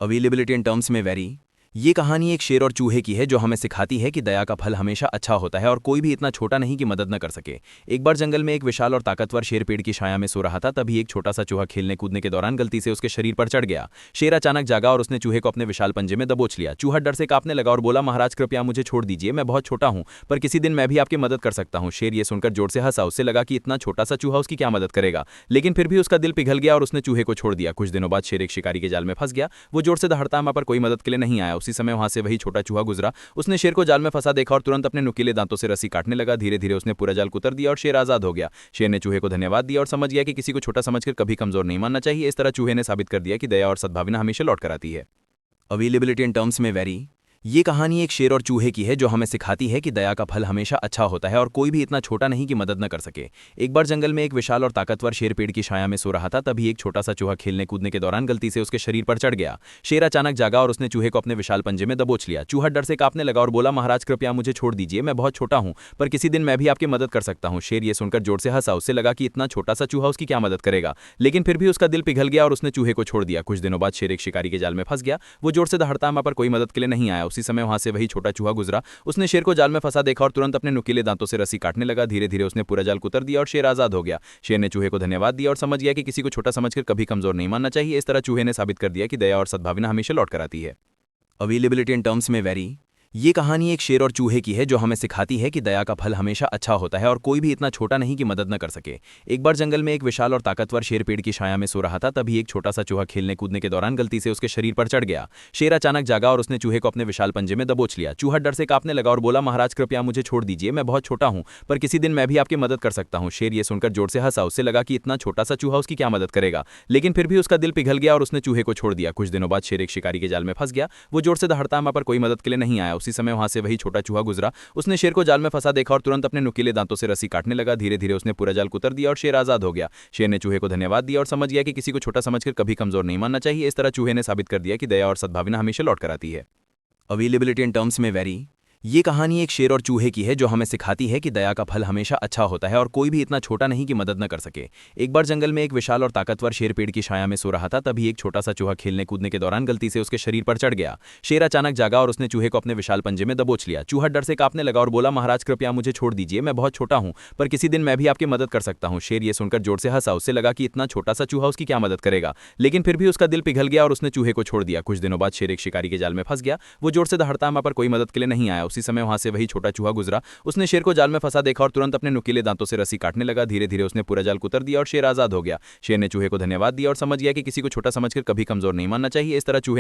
Availability in terms में very. ये कहानी एक शेर और चूहे की है जो हमें सिखाती है कि दया का फल हमेशा अच्छा होता है और कोई भी इतना छोटा नहीं कि मदद न कर सके। एक बार जंगल में एक विशाल और ताकतवर शेर पेड़ की छाया में सो रहा था। तभी एक छोटा सा चूहा खेलने कूदने के दौरान गलती से उसके शरीर पर चढ़ गया। शेर अचानक जागा और उसने चूहे को अपने विशाल पंजे में दबोच लिया। चूहा डर से कांपने लगा और बोला, महाराज कृपया मुझे छोड़ दीजिए, मैं बहुत छोटा हूं, पर किसी दिन मैं भी आपकी मदद कर सकता हूं। शेर ये सुनकर जोर से हंसा। उससे लगा कि इतना छोटा सा चूहा उसकी क्या मदद करेगा, लेकिन फिर भी उसका दिल पिघल गया और उसने चूहे को छोड़ दिया। कुछ दिनों बाद शेर एक शिकारी के जाल में फंस गया। वो जोर से दहाड़ता, पर कोई मदद के लिए नहीं आया। उसी समय वहां से वही छोटा चूहा गुजरा। उसने शेर को जाल में फंसा देखा और तुरंत अपने नुकीले दांतों से रस्सी काटने लगा। धीरे धीरे उसने पूरा जाल कुतर दिया और शेर आजाद हो गया। शेर ने चूहे को धन्यवाद दिया और समझ गया कि किसी को छोटा समझकर कभी कमजोर नहीं मानना चाहिए। इस तरह चूहे ने साबित कर दिया कि दया और सद्भावना हमेशा लौट कर आती है। अवेलेबिलिटी इन टर्म्स में वेरी। ये कहानी एक शेर और चूहे की है जो हमें सिखाती है कि दया का फल हमेशा अच्छा होता है और कोई भी इतना छोटा नहीं कि मदद न कर सके। एक बार जंगल में एक विशाल और ताकतवर शेर पेड़ की छाया में सो रहा था। तभी एक छोटा सा चूहा खेलने कूदने के दौरान गलती से उसके शरीर पर चढ़ गया। शेर अचानक जागा और उसने चूहे को अपने विशाल पंजे में दबोच लिया। चूहा डर से कांपने लगा और बोला, महाराज कृपया मुझे छोड़ दीजिए, मैं बहुत छोटा हूं, पर किसी दिन मैं भी आपकी मदद कर सकता हूं। शेर ये सुनकर जोर से हंसा। उससे लगा कि इतना छोटा सा चूहा उसकी क्या मदद करेगा, लेकिन फिर भी उसका दिल पिघल गया और उसने चूहे को छोड़ दिया। कुछ दिनों बाद शेर एक शिकारी के जाल में फंस गया। वो जोर से दहाड़ता, पर कोई मदद के लिए नहीं आया। उसी समय वहां से वही छोटा चूहा गुजरा। उसने शेर को जाल में फंसा देखा और तुरंत अपने नुकीले दांतों से रस्सी काटने लगा। धीरे धीरे उसने पूरा जाल कुतर दिया और शेर आजाद हो गया। शेर ने चूहे को धन्यवाद दिया और समझ गया कि किसी को छोटा समझकर कभी कमजोर नहीं मानना चाहिए। इस तरह चूहे ने साबित कर दिया कि दया और सद्भावना हमेशा लौट कर आती है। अवेलेबिलिटी इन टर्म्स में वेरी। ये कहानी एक शेर और चूहे की है जो हमें सिखाती है कि दया का फल हमेशा अच्छा होता है और कोई भी इतना छोटा नहीं कि मदद न कर सके। एक बार जंगल में एक विशाल और ताकतवर शेर पेड़ की छाया में सो रहा था। तभी एक छोटा सा चूहा खेलने कूदने के दौरान गलती से उसके शरीर पर चढ़ गया। शेर अचानक जागा और उसने चूहे को अपने विशाल पंजे में दबोच लिया। चूहा डर से कांपने लगा और बोला, महाराज कृपया मुझे छोड़ दीजिए, मैं बहुत छोटा हूं, पर किसी दिन मैं भी आपकी मदद कर सकता हूं। शेर ये सुनकर जोर से हंसा। उससे लगा कि इतना छोटा सा चूहा उसकी क्या मदद करेगा, लेकिन फिर भी उसका दिल पिघल गया और उसने चूहे को छोड़ दिया। कुछ दिनों बाद शेर एक शिकारी के जाल में फंस गया। वो जोर से दहाड़ता, पर कोई मदद के लिए नहीं आया। उसी समय वहां से वही छोटा चूहा गुजरा। उसने शेर को जाल में फंसा देखा और तुरंत अपने नुकीले दांतों से रस्सी काटने लगा। धीरे धीरे उसने पूरा जाल कुतर दिया और शेर आजाद हो गया। शेर ने चूहे को धन्यवाद दिया और समझ गया कि किसी को छोटा समझकर कभी कमजोर नहीं मानना चाहिए। इस तरह चूहे ने साबित कर दिया कि दया और सद्भावना हमेशा लौट कर आती है। अवेलेबिलिटी इन टर्म्स में वेरी। ये कहानी एक शेर और चूहे की है जो हमें सिखाती है कि दया का फल हमेशा अच्छा होता है और कोई भी इतना छोटा नहीं कि मदद न कर सके। एक बार जंगल में एक विशाल और ताकतवर शेर पेड़ की छाया में सो रहा था। तभी एक छोटा सा चूहा खेलने कूदने के दौरान गलती से उसके शरीर पर चढ़ गया। शेर अचानक जागा और उसने चूहे को अपने विशाल पंजे में दबोच लिया। चूहा डर से कांपने लगा और बोला, महाराज कृपया मुझे छोड़ दीजिए, मैं बहुत छोटा हूं, पर किसी दिन मैं भी आपकी मदद कर सकता हूं। शेर ये सुनकर जोर से हंसा। उससे लगा कि इतना छोटा सा चूहा उसकी क्या मदद करेगा, लेकिन फिर भी उसका दिल पिघल गया और उसने चूहे को छोड़ दिया। कुछ दिनों बाद शेर एक शिकारी के जाल में फंस गया। वो जोर से दहाड़ता, पर कोई मदद के लिए नहीं आया। उसी समय वहां से वही छोटा चूहा गुजरा। उसने शेर को जाल में फंसा देखा और तुरंत अपने नुकीले दांतों से रस्सी काटने लगा। धीरे धीरे उसने पूरा जाल कुतर दिया और शेर आजाद हो गया। शेर ने चूहे को धन्यवाद दिया और समझ गया कि किसी को छोटा समझकर कभी कमजोर नहीं मानना चाहिए। इस तरह चूहे